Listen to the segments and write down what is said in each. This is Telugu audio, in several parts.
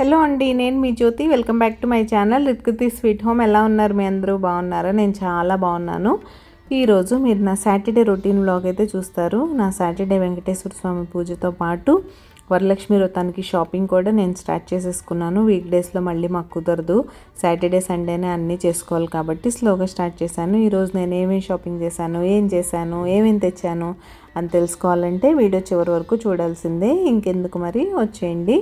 హలో అండి, నేను మీ Jyothi. Welcome back to my channel రిత్కృతి స్వీట్ హోమ్. ఎలా ఉన్నారు మీ అందరూ? బాగున్నారా? నేను చాలా బాగున్నాను. ఈరోజు మీరు నా సాటర్డే రొటీన్ వ్లాగ్ అయితే చూస్తారు. నా సాటర్డే వెంకటేశ్వర స్వామి పూజతో పాటు వరలక్ష్మి వ్రతానికి షాపింగ్ కూడా నేను స్టార్ట్ చేసేసుకున్నాను. వీక్ డేస్లో మళ్ళీ మాకు కుదరదు, సాటర్డే సండేనే అన్నీ చేసుకోవాలి కాబట్టి స్లోగా స్టార్ట్ చేశాను. ఈరోజు నేను ఏమేమి షాపింగ్ చేశాను, ఏమేమి తెచ్చాను అని తెలుసుకోవాలంటే వీడియో చివరి వరకు చూడాల్సిందే. ఇంకెందుకు మరి, వచ్చేయండి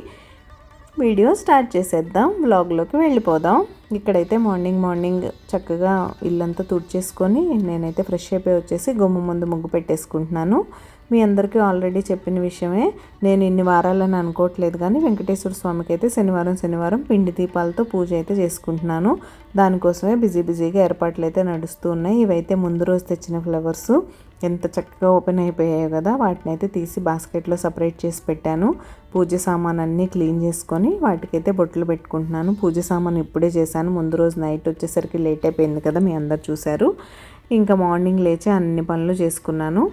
వీడియో స్టార్ట్ చేసేద్దాం, వ్లాగ్లోకి వెళ్ళిపోదాం. ఇక్కడైతే మార్నింగ్ చక్కగా ఇల్లంతా తుడిచేసుకొని నేనైతే ఫ్రెష్ అయిపోయి వచ్చేసి గుమ్మ ముందు ముగ్గు పెట్టేసుకుంటున్నాను. మీ అందరికీ ఆల్రెడీ చెప్పిన విషయమే, నేను ఇన్ని వారాలని అనుకోవట్లేదు కానీ వెంకటేశ్వర స్వామికి అయితే శనివారం పిండి దీపాలతో పూజ అయితే చేసుకుంటున్నాను. దానికోసమే బిజీగా ఏర్పాట్లు అయితే నడుస్తూ ఉన్నాయి. ఇవైతే ముందు రోజు తెచ్చిన ఫ్లవర్స్ ఎంత చక్కగా ఓపెన్ అయిపోయాయో కదా, వాటిని అయితే తీసి బాస్కెట్లో సపరేట్ చేసి పెట్టాను. పూజ సామాన్ అన్నీ క్లీన్ చేసుకొని వాటికైతే బొట్లు పెట్టుకుంటున్నాను. పూజ సామాన్ ఇప్పుడే చేశాను, ముందు రోజు నైట్ వచ్చేసరికి లేట్ అయిపోయింది కదా, మీ అందరు చూశారు. ఇంకా మార్నింగ్ లేచి అన్ని పనులు చేసుకున్నాను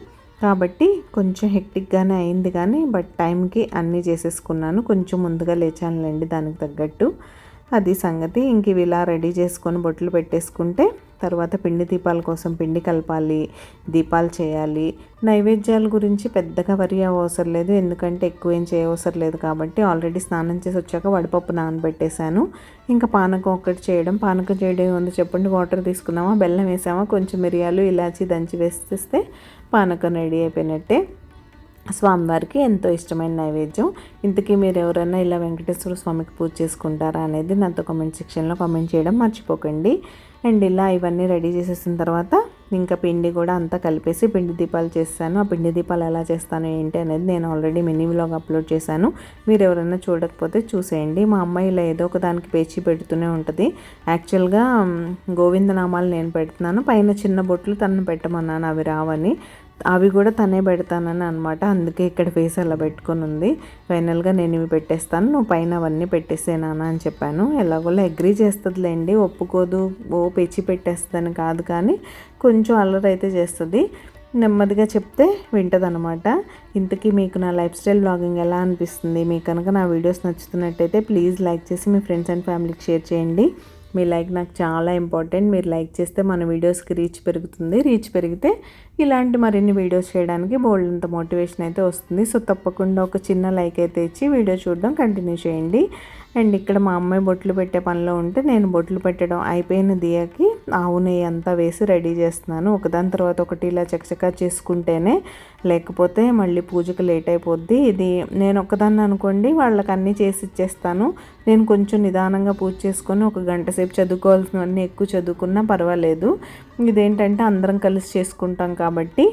కాబట్టి కొంచెం హెక్టిక్గానే అయింది కానీ బట్ టైంకి అన్నీ చేసేసుకున్నాను. కొంచెం ముందుగా లేచానులేండి దానికి తగ్గట్టు, అది సంగతి. ఇంక ఇవి ఇలా రెడీ చేసుకొని బొట్లు పెట్టేసుకుంటే తర్వాత పిండి దీపాల కోసం పిండి కలపాలి, దీపాలు చేయాలి. నైవేద్యాల గురించి పెద్దగా వరి అవసరం లేదు, ఎందుకంటే ఎక్కువ ఏం చేయవసరం లేదు కాబట్టి ఆల్రెడీ స్నానం చేసి వచ్చాక వడపప్పు నానబెట్టేశాను. ఇంకా పానకం ఒకటి చేయడం. పానకం చేయడం ఉంది చెప్పండి, వాటర్ తీసుకున్నామా, బెల్లం వేసామా, కొంచెం మిరియాలు ఇలాచి దంచి వేసేస్తే పానకం రెడీ అయిపోయినట్టే. స్వామివారికి ఎంతో ఇష్టమైన నైవేద్యం. ఇంతకీ మీరు ఎవరైనా ఇలా వెంకటేశ్వర స్వామికి పూజ చేసుకుంటారా అనేది నాతో కామెంట్ సెక్షన్లో కామెంట్ చేయడం మర్చిపోకండి. అండ్ ఇలా ఇవన్నీ రెడీ చేసేసిన తర్వాత ఇంకా పిండి కూడా అంతా కలిపేసి పిండి దీపాలు చేస్తాను. ఆ పిండి దీపాలు ఎలా చేస్తాను ఏంటి అనేది నేను ఆల్రెడీ మినీ వ్లాగ్ అప్లోడ్ చేశాను. మీరు ఎవరైనా చూడకపోతే చూసేయండి. మా అమ్మాయి ఇలా ఏదో ఒక దానికి పేచి పెడుతూనే ఉంటుంది. యాక్చువల్గా గోవిందనామాలు నేను పెడుతున్నాను, పైన చిన్న బొట్లు తనను పెట్టమన్నాను, అవి రావని. అవి కూడా తనే పెడతానని అనమాట, అందుకే ఇక్కడ ఫేస్ అలా పెట్టుకొని ఉంది. ఫైనల్గా నేను ఇవి పెట్టేస్తాను, నువ్వు పైన అవన్నీ పెట్టేసేనానా అని చెప్పాను. ఎలాగోలా అగ్రీ చేస్తుందిలేండి, ఒప్పుకోదు ఓ పెంచి పెట్టేస్తుందని కాదు కానీ కొంచెం అల్లరి అయితే చేస్తుంది. నెమ్మదిగా చెప్తే వింటుంది అనమాట. ఇంతకీ మీకు నా లైఫ్ స్టైల్ వ్లాగింగ్ ఎలా అనిపిస్తుంది? మీకు కనుక నా వీడియోస్ నచ్చుతున్నట్టయితే ప్లీజ్ లైక్ చేసి మీ ఫ్రెండ్స్ అండ్ ఫ్యామిలీకి షేర్ చేయండి. మీ లైక్ నాకు చాలా ఇంపార్టెంట్. మీరు లైక్ చేస్తే మన వీడియోస్కి రీచ్ పెరుగుతుంది. రీచ్ పెరిగితే ఇలాంటి మరిన్ని వీడియోస్ చేయడానికి బోల్డంత మోటివేషన్ అయితే వస్తుంది. సో తప్పకుండా ఒక చిన్న లైక్ అయితే ఇచ్చి వీడియో చూడడం కంటిన్యూ చేయండి. అండ్ ఇక్కడ మా అమ్మాయి బొట్లు పెట్టే పనిలో ఉంటే నేను బొట్లు పెట్టడం అయిపోయిన దియాకి ఆవు నెయ్యి అంతా వేసి రెడీ చేస్తున్నాను. ఒకదాని తర్వాత ఒకటి ఇలా చకచకా చేసుకుంటేనే, లేకపోతే మళ్ళీ పూజకు లేట్ అయిపోద్ది. ఇది నేను ఒక్కదాన్ని అనుకోండి వాళ్ళకి అన్నీ చేసి ఇచ్చేస్తాను. నేను కొంచెం నిదానంగా పూజ చేసుకొని ఒక గంట సేపు చదువుకోవాల్సినవన్నీ ఎక్కువ చదువుకున్నా పర్వాలేదు. ఇదేంటంటే అందరం కలిసి చేసుకుంటాం కాబట్టి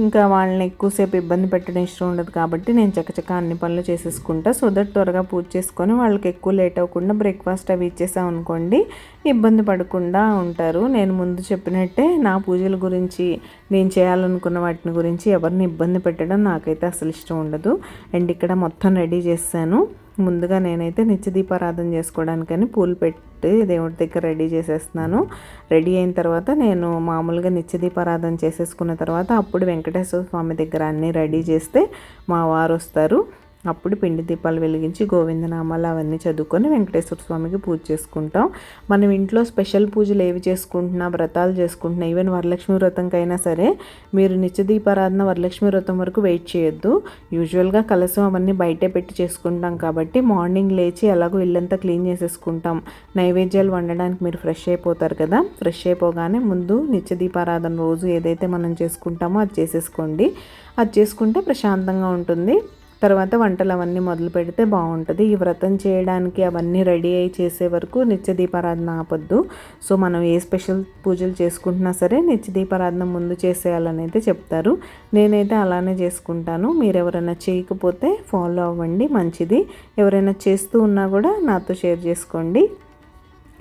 ఇంకా వాళ్ళని ఎక్కువసేపు ఇబ్బంది పెట్టడం ఇష్టం ఉండదు కాబట్టి నేను చకచకా అన్ని పనులు చేసేసుకుంటా. సో దట్ త్వరగా పూజ చేసుకొని వాళ్ళకి ఎక్కువ లేట్ అవ్వకుండా బ్రేక్ఫాస్ట్ అవి ఇచ్చేసాం అనుకోండి, ఇబ్బంది పడకుండా ఉంటారు. నేను ముందు చెప్పినట్టే నా పూజల గురించి, నేను చేయాలనుకున్న వాటిని గురించి ఎవరిని ఇబ్బంది పెట్టడం నాకైతే అసలు ఇష్టం ఉండదు. అండ్ ఇక్కడ మొత్తం రెడీ చేశాను. ముందుగా నేనైతే నిత్య దీపారాధన చేసుకోవడానికని పూలు పెట్టి దేవుడి దగ్గర రెడీ చేసేస్తున్నాను. రెడీ అయిన తర్వాత నేను మామూలుగా నిత్య దీపారాధన చేసేసుకున్న తర్వాత అప్పుడు వెంకటేశ్వర స్వామి దగ్గర అన్నీ రెడీ చేస్తే మా వారు వస్తారు. అప్పుడు పిండి దీపాలు వెలిగించి గోవిందనామాలు అవన్నీ చదువుకొని వెంకటేశ్వర స్వామికి పూజ చేసుకుంటాం. మనం ఇంట్లో స్పెషల్ పూజలు ఏవి చేసుకుంటున్నా, వ్రతాలు చేసుకుంటున్నా, ఈవెన్ వరలక్ష్మి వ్రతంకైనా సరే మీరు నిత్య దీపారాధన వరలక్ష్మి వ్రతం వరకు వెయిట్ చేయొద్దు. యూజువల్గా కలశం అవన్నీ బయటే పెట్టి చేసుకుంటాం కాబట్టి మార్నింగ్ లేచి ఎలాగో ఇల్లంతా క్లీన్ చేసేసుకుంటాం. నైవేద్యాలు వండడానికి మీరు ఫ్రెష్ అయిపోతారు కదా, ఫ్రెష్ అయిపోగానే ముందు నిత్య దీపారాధన రోజు ఏదైతే మనం చేసుకుంటామో అది చేసేసుకోండి. అది చేసుకుంటే ప్రశాంతంగా ఉంటుంది. తర్వాత వంటలు అవన్నీ మొదలు పెడితే బాగుంటుంది. ఈ వ్రతం చేయడానికి అవన్నీ రెడీ అయ్యి చేసే వరకు నిత్య దీపారాధన ఆపొద్దు. సో మనం ఏ స్పెషల్ పూజలు చేసుకుంటున్నా సరే నిత్య దీపారాధన ముందు చేసేయాలని అయితే చెప్తారు. నేనైతే అలానే చేసుకుంటాను. మీరు ఎవరైనా చేయకపోతే ఫాలో అవ్వండి, మంచిది. ఎవరైనా చేస్తూ ఉన్నా కూడా నాతో షేర్ చేసుకోండి.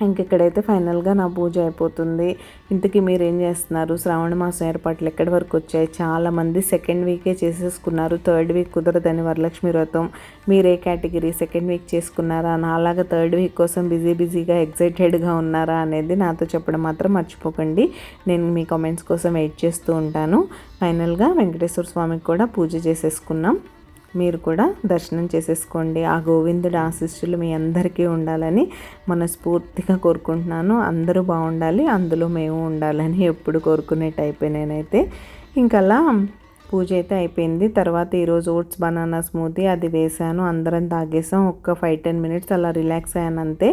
ఇంకెక్కడైతే ఫైనల్గా నా పూజ అయిపోతుంది. ఇంతకీ మీరు ఏం చేస్తున్నారు? శ్రావణ మాసం ఏర్పాట్లు ఎక్కడి వరకు వచ్చాయి? చాలామంది సెకండ్ వీకే చేసేసుకున్నారు. థర్డ్ వీక్ కుదరదని వరలక్ష్మి వ్రతం. మీరే కేటగిరీ? సెకండ్ వీక్ చేసుకున్నారా? నాలాగా థర్డ్ వీక్ కోసం బిజీగా ఎగ్జైటెడ్గా ఉన్నారా అనేది నాతో చెప్పడం మాత్రం మర్చిపోకండి. నేను మీ కామెంట్స్ కోసం వెయిట్ చేస్తూ ఉంటాను. ఫైనల్గా వెంకటేశ్వర స్వామికి కూడా పూజ చేసేసుకున్నాం. మీరు కూడా దర్శనం చేసేసుకోండి. ఆ గోవిందుడి ఆశీస్సులు మీ అందరికీ ఉండాలని మనస్ఫూర్తిగా కోరుకుంటున్నాను. అందరూ బాగుండాలి, అందులో మేము ఉండాలని ఎప్పుడు కోరుకునే టైపే నేనైతే. ఇంకలా పూజ అయితే అయిపోయింది. తర్వాత ఈరోజు ఓట్స్ బనానా స్మూతీ అది వేసాను. అందరం తాగేసాం. ఒక్క 5-10 మినిట్స్ అలా రిలాక్స్ అయ్యాను అంతే.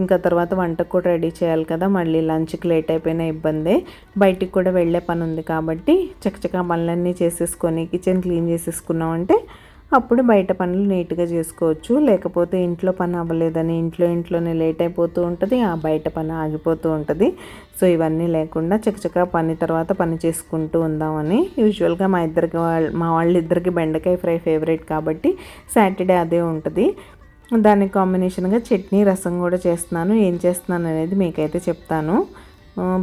ఇంకా తర్వాత వంటకు కూడా రెడీ చేయాలి కదా, మళ్ళీ లంచ్కి లేట్ అయిపోయినా ఇబ్బందే. బయటికి కూడా వెళ్ళే పని ఉంది కాబట్టి చకచకా పనులన్నీ చేసేసుకొని కిచెన్ క్లీన్ చేసేసుకున్నామంటే అప్పుడు బయట పనులు నీట్గా చేసుకోవచ్చు. లేకపోతే ఇంట్లో పని అవ్వలేదని ఇంట్లోనే లేట్ అయిపోతూ ఉంటుంది, ఆ బయట పని ఆగిపోతూ ఉంటుంది. సో ఇవన్నీ లేకుండా చకచకా పని తర్వాత పని చేసుకుంటూ ఉందామని. యూజువల్గా మా వాళ్ళిద్దరికి బెండకాయ ఫ్రై ఫేవరెట్ కాబట్టి సాటర్డే అదే ఉంటుంది. దానికి కాంబినేషన్గా చట్నీ రసం కూడా చేస్తున్నాను. ఏం చేస్తున్నాను అనేది మీకైతే చెప్తాను.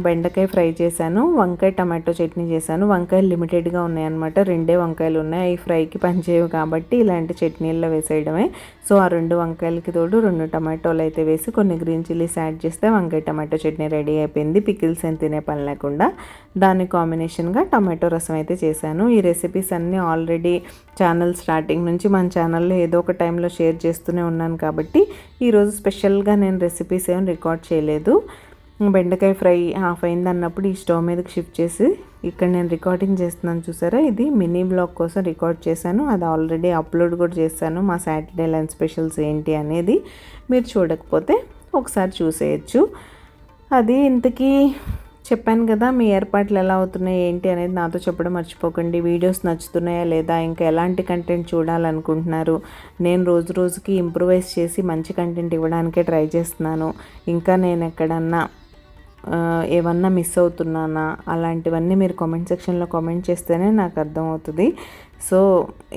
బెండకాయ ఫ్రై చేశాను, వంకాయ టమాటో చట్నీ చేశాను. వంకాయలు లిమిటెడ్గా ఉన్నాయన్నమాట, 2 వంకాయలు ఉన్నాయి. అవి ఫ్రైకి పనిచేయవు కాబట్టి ఇలాంటి చట్నీల్లో వేసేయడమే. సో ఆ 2 వంకాయలకి తోడు 2 టమాటోలు అయితే వేసి కొన్ని గ్రీన్ చిల్లీస్ యాడ్ చేస్తే వంకాయ టమాటో చట్నీ రెడీ అయిపోయింది. పికిల్స్ ఏం తినే పని లేకుండా. దానికి కాంబినేషన్గా టమాటో రసం అయితే చేశాను. ఈ రెసిపీస్ అన్నీ ఆల్రెడీ ఛానల్ స్టార్టింగ్ నుంచి మన ఛానల్లో ఏదో ఒక టైంలో షేర్ చేస్తూనే ఉన్నాను కాబట్టి ఈరోజు స్పెషల్గా నేను రెసిపీస్ ఏం రికార్డ్ చేయలేదు. బెండకాయ ఫ్రై హాఫ్ అయింది అన్నప్పుడు ఈ స్టవ్ మీదకి షిఫ్ట్ చేసి ఇక్కడ నేను రికార్డింగ్ చేస్తున్నాను చూసారా, ఇది మినీ బ్లాగ్ కోసం రికార్డ్ చేశాను. అది ఆల్రెడీ అప్లోడ్ కూడా చేశాను. మా సాటర్డే లంచ్ స్పెషల్స్ ఏంటి అనేది మీరు చూడకపోతే ఒకసారి చూసేయచ్చు. అది ఇంతకీ చెప్పాను కదా, మీ ఏర్పాట్లు ఎలా అవుతున్నాయి ఏంటి అనేది నాతో చెప్పడం మర్చిపోకండి. వీడియోస్ నచ్చుతున్నాయా లేదా, ఇంకా ఎలాంటి కంటెంట్ చూడాలనుకుంటున్నారు? నేను రోజుకి ఇంప్రూవైజ్ చేసి మంచి కంటెంట్ ఇవ్వడానికే ట్రై చేస్తున్నాను. ఇంకా నేను ఎక్కడన్నా ఏమన్నా మిస్ అవుతున్నానా అలాంటివన్నీ మీరు కామెంట్ సెక్షన్లో కామెంట్ చేస్తేనే నాకు అర్థమవుతుంది. సో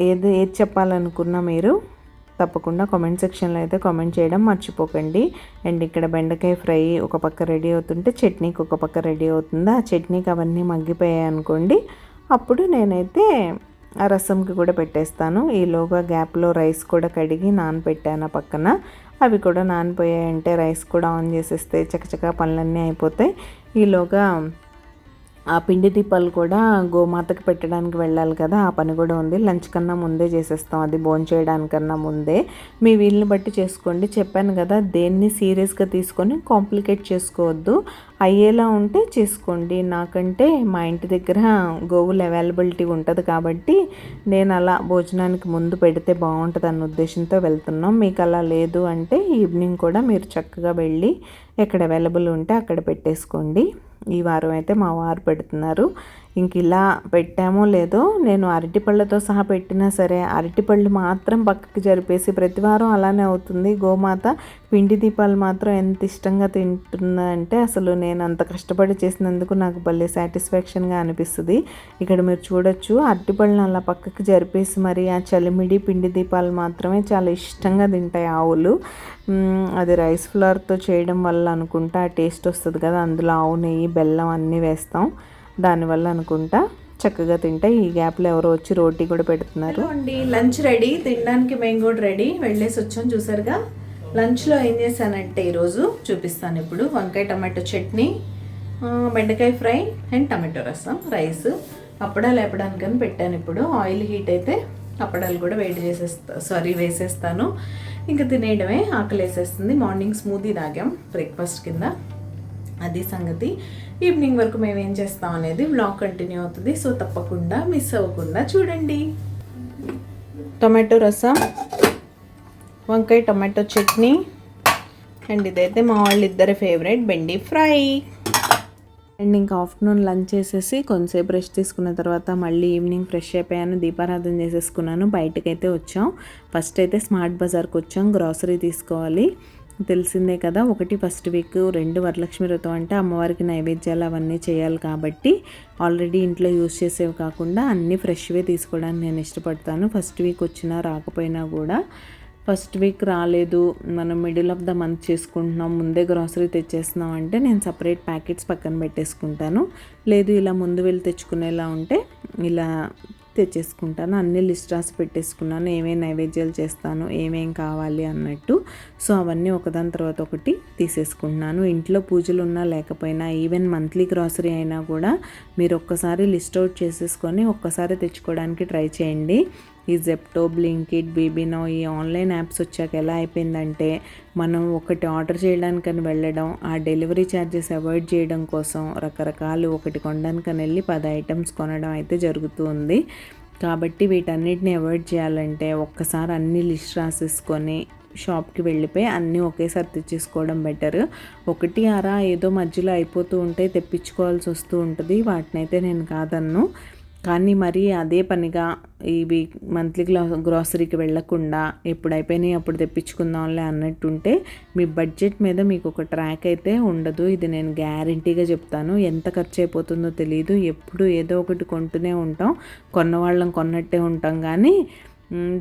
ఏది చెప్పాలనుకున్నా మీరు తప్పకుండా కామెంట్ సెక్షన్లో అయితే కామెంట్ చేయడం మర్చిపోకండి. అండ్ ఇక్కడ బెండకాయ ఫ్రై ఒక పక్క రెడీ అవుతుంటే చట్నీకి ఒక పక్క రెడీ అవుతుంది. ఆ చట్నీకి అవన్నీ మగ్గిపోయాయి అనుకోండి, అప్పుడు నేనైతే ఆ రసంకి కూడా పెట్టేస్తాను. ఈలోగా గ్యాప్లో రైస్ కూడా కడిగి నానబెట్టాను పక్కన. అవి కూడా నానిపోయాయంటే రైస్ కూడా ఆన్ చేసేస్తే చకచకా పనులన్నీ అయిపోతాయి. ఈలోగా ఆ పిండి దీపాలు కూడా గోమాతకి పెట్టడానికి వెళ్ళాలి కదా, ఆ పని కూడా ఉంది. లంచ్ కన్నా ముందే చేసేస్తాం, అది భోంచేయడానికన్నా ముందే. మీ వీలుని బట్టి చేసుకోండి. చెప్పాను కదా, దేన్ని సీరియస్గా తీసుకొని కాంప్లికేట్ చేసుకోవద్దు. అయ్యేలా ఉంటే చేసుకోండి. నాకంటే మా ఇంటి దగ్గర గోవులు అవైలబిలిటీ ఉంటుంది కాబట్టి నేను అలా భోజనానికి ముందు పెడితే బాగుంటుంది అన్న ఉద్దేశంతో వెళ్తున్నాం. మీకు అలా లేదు అంటే ఈవినింగ్ కూడా మీరు చక్కగా వెళ్ళి ఎక్కడ అవైలబుల్ ఉంటే అక్కడ పెట్టేసుకోండి. ఈ వారం అయితే మా వారు పెడుతున్నారు. ఇంక ఇలా పెట్టామో లేదో, నేను అరటిపళ్ళతో సహా పెట్టినా సరే అరటిపళ్ళు మాత్రం పక్కకి జరిపేసి ప్రతి వారం అలానే అవుతుంది. గోమాత పిండి దీపాలు మాత్రం ఎంత ఇష్టంగా తింటుందంటే అసలు నేను అంత కష్టపడి చేసినందుకు నాకు భలే సాటిస్ఫాక్షన్గా అనిపిస్తుంది. ఇక్కడ మీరు చూడొచ్చు, అరటిపళ్ళని అలా పక్కకి జరిపేసి మరి ఆ చలిమిడి పిండి దీపాలు మాత్రమే చాలా ఇష్టంగా తింటాయి ఆవులు. అది రైస్ ఫ్లవర్తో చేయడం వల్ల అనుకుంటా ఆ టేస్ట్ వస్తుంది కదా, అందులో ఆవు నెయ్యి బెల్లం అన్నీ వేస్తాం, దానివల్ల అనుకుంటా చక్కగా తింటాయి. ఈ గ్యాప్లో ఎవరో వచ్చి రోటీ కూడా పెడుతున్నారు. అండి లంచ్ రెడీ, తినడానికి మేము కూడా రెడీ, వెళ్ళేసి వచ్చాం. చూసారుగా లంచ్లో ఏం చేశానంటే ఈరోజు చూపిస్తాను. ఇప్పుడు వంకాయ టమాటో చట్నీ, బెండకాయ ఫ్రై అండ్ టమాటో రసం, రైస్, అప్పుడా లేపడానికని పెట్టాను. ఇప్పుడు ఆయిల్ హీట్ అయితే అప్పడాలు కూడా వేసేస్తాను. ఇంకా తినేయడమే, ఆకలి వేసేస్తుంది. మార్నింగ్ స్మూదీ తాగాం బ్రేక్ఫాస్ట్ కింద, అది సంగతి. ఈవినింగ్ వరకు మేము ఏం చేస్తాం అనేది వ్లాగ్ కంటిన్యూ అవుతుంది. సో తప్పకుండా మిస్ అవ్వకుండా చూడండి. టొమాటో రసం, వంకాయ టొమాటో చట్నీ, అండ్ ఇదైతే మా వాళ్ళిద్దరి ఫేవరెట్ బెండి ఫ్రై. అండ్ ఇంకా ఆఫ్టర్నూన్ లంచ్ చేసేసి కొంతసేపు రెస్ట్ తీసుకున్న తర్వాత మళ్ళీ ఈవినింగ్ ఫ్రెష్ అయిపోయాను, దీపారాధన చేసేసుకున్నాను. బయటకైతే వచ్చాం. ఫస్ట్ అయితే స్మార్ట్ బజార్కి వచ్చాం, గ్రాసరీ తీసుకోవాలి. తెలిసిందే కదా, 1 ఫస్ట్ వీక్, 2 వరలక్ష్మి వ్రతం అంటే అమ్మవారికి నైవేద్యాలు అవన్నీ చేయాలి కాబట్టి ఆల్రెడీ ఇంట్లో యూజ్ చేసేవి కాకుండా అన్నీ ఫ్రెష్వే తీసుకోవడానికి నేను ఇష్టపడతాను. ఫస్ట్ వీక్ వచ్చినా రాకపోయినా కూడా. ఫస్ట్ వీక్ రాలేదు, మనం మిడిల్ ఆఫ్ ద మంత్ చేసుకుంటున్నాం, ముందే గ్రాసరీ తెచ్చేస్తున్నాం అంటే నేను సపరేట్ ప్యాకెట్స్ పక్కన పెట్టేసుకుంటాను. లేదు ఇలా ముందు వెళ్ళి తెచ్చుకునేలా ఉంటే ఇలా తెచ్చేసుకుంటాను. అన్ని లిస్ట్ రాసి పెట్టేసుకున్నాను, ఏమేమి నైవేద్యాలు చేస్తాను, ఏమేం కావాలి అన్నట్టు. సో అవన్నీ ఒకదాని తర్వాత ఒకటి తీసేసుకుంటున్నాను. ఇంట్లో పూజలు ఉన్నా లేకపోయినా, ఈవెన్ మంత్లీ గ్రాసరీ అయినా కూడా మీరు ఒక్కసారి లిస్ట్ అవుట్ చేసేసుకొని ఒక్కసారి తెచ్చుకోవడానికి ట్రై చేయండి. ఈ జెప్టో, బ్లింకిట్, బీబీనో ఈ ఆన్లైన్ యాప్స్ వచ్చాక ఎలా అయిపోయిందంటే, మనం ఒకటి ఆర్డర్ చేయడానికని వెళ్ళడం, ఆ డెలివరీ ఛార్జెస్ అవాయిడ్ చేయడం కోసం రకరకాలు ఒకటి కొనడానికని వెళ్ళి 10 ఐటమ్స్ కొనడం అయితే జరుగుతూ ఉంది. కాబట్టి వీటన్నిటిని అవాయిడ్ చేయాలంటే ఒక్కసారి అన్ని లిస్ట్ రాసేసుకొని షాప్కి వెళ్ళిపోయి అన్నీ ఒకేసారి తెచ్చేసుకోవడం బెటర్. 1 అరా ఏదో మధ్యలో అయిపోతూ ఉంటే తెప్పించుకోవాల్సి వస్తూ ఉంటుంది, వాటినైతే నేను కాదన్ను. కానీ మరి అదే పనిగా ఇవి మంత్లీ గ్రాసరీకి వెళ్ళకుండా ఎప్పుడు అయిపోయినాయి అప్పుడు తెప్పించుకుందాంలే అన్నట్టుంటే మీ బడ్జెట్ మీద మీకు ఒక ట్రాక్ అయితే ఉండదు. ఇది నేను గ్యారంటీగా చెప్తాను. ఎంత ఖర్చు అయిపోతుందో తెలియదు, ఎప్పుడు ఏదో ఒకటి కొంటూనే ఉంటాం, కొన్నవాళ్ళం కొన్నట్టే ఉంటాం, కానీ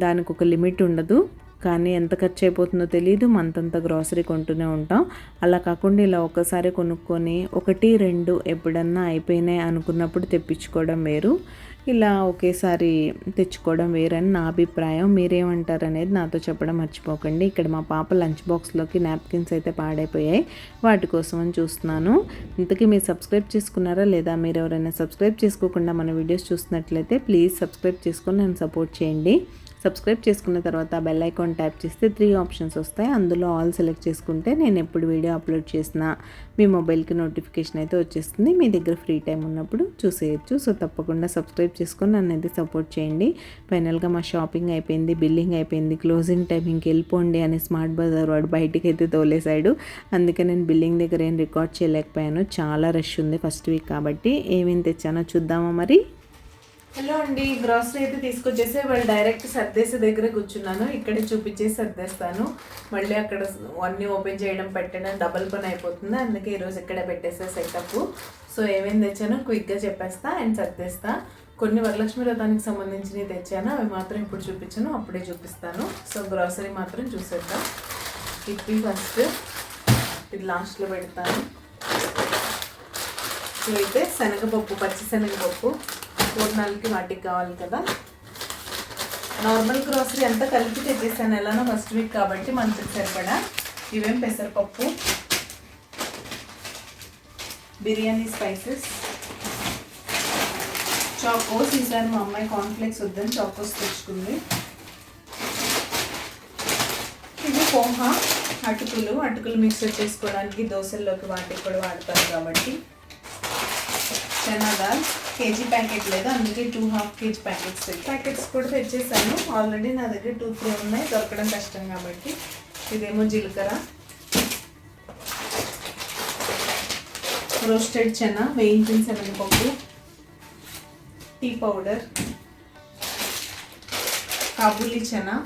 దానికి ఒక లిమిట్ ఉండదు. కానీ ఎంత ఖర్చు అయిపోతుందో తెలియదు, మంత్ అంతా గ్రాసరీ కొంటూనే ఉంటాం. అలా కాకుండా ఇలా ఒక్కసారి కొనుక్కొని 1, 2 ఎప్పుడన్నా అయిపోయినాయి అనుకున్నప్పుడు తెప్పించుకోవడం వేరు, ఇలా ఒకేసారి తెచ్చుకోవడం వేరని నా అభిప్రాయం. మీరేమంటారు అనేది నాతో చెప్పడం మర్చిపోకండి. ఇక్కడ మా పాప లంచ్ బాక్స్లోకి నాప్కిన్స్ అయితే పాడైపోయాయి, వాటి కోసం అని చూస్తున్నాను. ఇంతకీ మీరు సబ్స్క్రైబ్ చేసుకున్నారా లేదా? మీరు ఎవరైనా సబ్స్క్రైబ్ చేసుకోకుండా మన వీడియోస్ చూస్తున్నట్లయితే ప్లీజ్ సబ్స్క్రైబ్ చేసుకొని నన్ను సపోర్ట్ చేయండి. సబ్స్క్రైబ్ చేసుకున్న తర్వాత బెల్ ఐకాన్ ట్యాప్ చేస్తే 3 ఆప్షన్స్ వస్తాయి. అందులో ఆల్ సెలెక్ట్ చేసుకుంటే నేను ఎప్పుడు వీడియో అప్లోడ్ చేసినా మీ మొబైల్కి నోటిఫికేషన్ అయితే వచ్చేస్తుంది. మీ దగ్గర ఫ్రీ టైం ఉన్నప్పుడు చూసేయచ్చు. సో తప్పకుండా సబ్స్క్రైబ్ చేసుకొని నన్ను అయితే సపోర్ట్ చేయండి. ఫైనల్గా మా షాపింగ్ అయిపోయింది, బిల్లింగ్ అయిపోయింది, క్లోజింగ్ టైం ఇంకెళ్ళిపోండి అని స్మార్ట్ బజార్ వాడు బయటికి అయితే తోలేసాడు. అందుకే నేను బిల్లింగ్ దగ్గర ఏం రికార్డ్ చేయలేకపోయాను, చాలా రష్ ఉంది ఫస్ట్ వీక్ కాబట్టి. ఏమేమి తెచ్చానో చూద్దామా మరి. హలో అండి, గ్రాసరీ అయితే తీసుకొచ్చేసి వాళ్ళు డైరెక్ట్ సర్దేసే దగ్గర కూర్చున్నాను. ఇక్కడే చూపించేసి సర్దేస్తాను, మళ్ళీ అక్కడ అన్నీ ఓపెన్ చేయడం పెట్టడం డబల్ పని అయిపోతుంది. అందుకే ఈరోజు ఇక్కడే పెట్టేసే సెటప్. సో ఏమేమి తెచ్చానో క్విక్గా చెప్పేస్తా అండ్ సర్దేస్తా. కొన్ని వరలక్ష్మి వ్రతానికి సంబంధించినవి తెచ్చాను, అవి మాత్రం ఇప్పుడు చూపించాను, అప్పుడే చూపిస్తాను. సో గ్రాసరీ మాత్రం చూసేద్దాం. ఇప్పి ఫస్ట్, ఇది లాస్ట్లో పెడతాను. ఇవైతే శనగపప్పు, పచ్చి శనగపప్పు, పూర్ణాలకి వాటికి కావాలి కదా. నార్మల్ గ్రాసరీ అంతా కలిపి తెచ్చేసాను, ఎలానో ఫస్ట్ వీక్ కాబట్టి మంత్కి సరిపడా. ఇవేం పెసరపప్పు, బిర్యానీ స్పైసెస్, చాకోస్. ఈసారి మా అమ్మాయి కాన్ఫ్లెక్స్ వద్దని చాకోస్ తెచ్చుకుంది. ఇది పోహా, అటుకులు మిక్సర్ చేసుకోవడానికి దోశల్లోకి వాటికి కూడా వాడతారు కాబట్టి. చనా దాల్ కేజీ ప్యాకెట్ లేదు, అందుకే 2.5 kg ప్యాకెట్స్ కూడా తెచ్చేసాను. ఆల్రెడీ నా దగ్గర 2-3 ఉన్నాయి, దొరకడం కష్టం కాబట్టి. ఇదేమో జీలకర్ర, రోస్టెడ్ చనా, వేయించిన శనగపప్పు, tea powder, kabuli chana,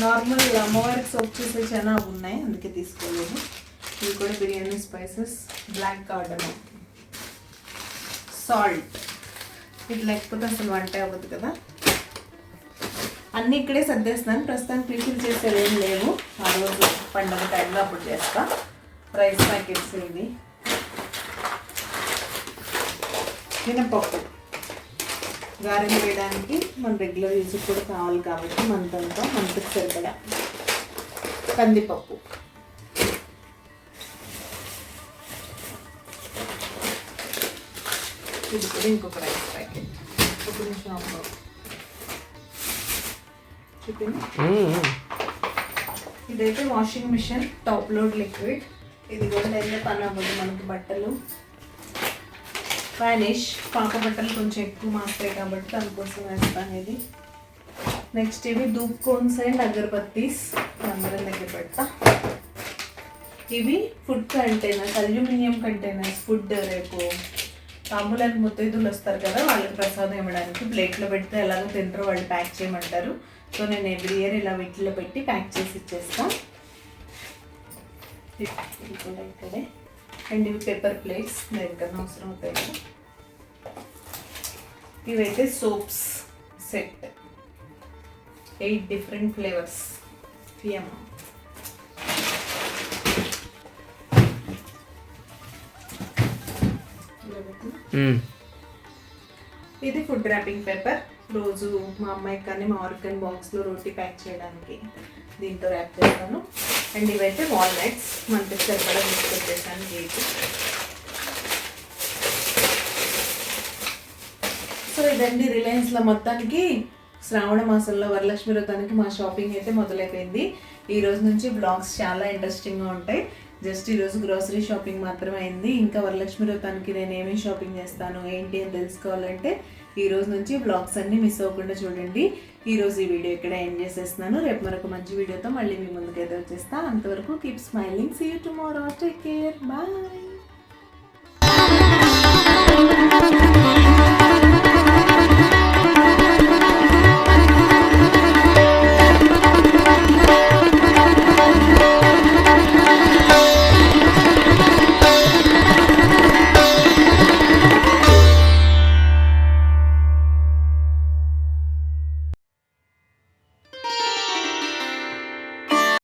normal అమ్మవారికి సోప్ చేసే చనా ఉన్నాయి అందుకే తీసుకోలేదు. ఇవి కూడా biryani spices, black cardamom, salt. ఇది లేకపోతే అసలు వంట అవ్వదు కదా. అన్నీ ఇక్కడే సర్దేస్తాను. ప్రస్తుతానికి ప్రిఫర్ చేసేవి ఏం లేవు, ఆ రోజు పండుగ టైంలో అప్పుడు చేస్తా. రైస్ ప్యాకెట్స్, ఇవి మినపప్పు, గారెలు వేయడానికి మన రెగ్యులర్ యూజ్ కూడా కావాలి కాబట్టి మంత్కి సరిపడా. కందిపప్పు, ఇది కూడా ఇంకొక రైస్ ప్యాకెట్. ఒక నిమిషం చూపింది. ఇదైతే washing machine top load liquid. ఇది కూడా అయితే పని అవ్వదు మనకి. బట్టలు వానిష్, పాప బట్టలు కొంచెం ఎక్కువ మాస్తాయి కాబట్టి దానికోసం వేస్తాను ఇది. నెక్స్ట్ ఇవి ధూప్ కోన్స్ అండ్ అగరబత్తీస్ అందరం దగ్గర పెడతా. ఇవి food containers, aluminium containers. Food రేపు తాంబూలానికి ముత్తైదులు వస్తారు కదా, వాళ్ళకి ప్రసాదం ఇవ్వడానికి ప్లేట్లో పెడితే ఎలాగో తింటారో వాళ్ళు ప్యాక్ చేయమంటారు. సో నేను ఎవ్రీ ఇయర్ ఇలా వీటిలో పెట్టి ప్యాక్ చేసి ఇచ్చేస్తాను. ఇది కూడా ఇక్కడే. అండ్ ఇవి పేపర్ ప్లేట్స్ దేనికన్నా అవసరం అవుతాయి కదా. ఇవైతే సోప్స్ సెట్, 8 డిఫరెంట్ ఫ్లేవర్స్. ఫియమా ఇది ఫుడ్ ర్యాపింగ్ పేపర్. రోజు మా అమ్మాయికి కానీ మా వారికి కానీ బాక్స్లో రోటీ ప్యాక్ చేయడానికి దీంతో ర్యాప్ చేస్తాను. అండ్ ఇవైతే వాల్నట్స్ మనకి సరిపడా తీసుకొచ్చేసాను కేక్. సో ఇదండి రిలయన్స్లో మొత్తానికి శ్రావణ మాసంలో వరలక్ష్మి వ్రతానికి మా షాపింగ్ అయితే మొదలైపోయింది. ఈ రోజు నుంచి బ్లాగ్స్ చాలా ఇంట్రెస్టింగ్గా ఉంటాయి. జస్ట్ ఈరోజు గ్రోసరీ షాపింగ్ మాత్రమే అయింది. ఇంకా వరలక్ష్మి వ్రతానికి నేను ఏమేమి షాపింగ్ చేస్తాను ఏంటి అని తెలుసుకోవాలంటే ఈ రోజు నుంచి బ్లాగ్స్ అన్నీ మిస్ అవ్వకుండా చూడండి. ఈరోజు ఈ వీడియో ఇక్కడ ఎండ్ చేసేస్తున్నాను. రేపు మరొక మంచి వీడియోతో మళ్ళీ మీ ముందుకైతే వచ్చేస్తా. అంతవరకు keep smiling. See you tomorrow. Take care. Bye.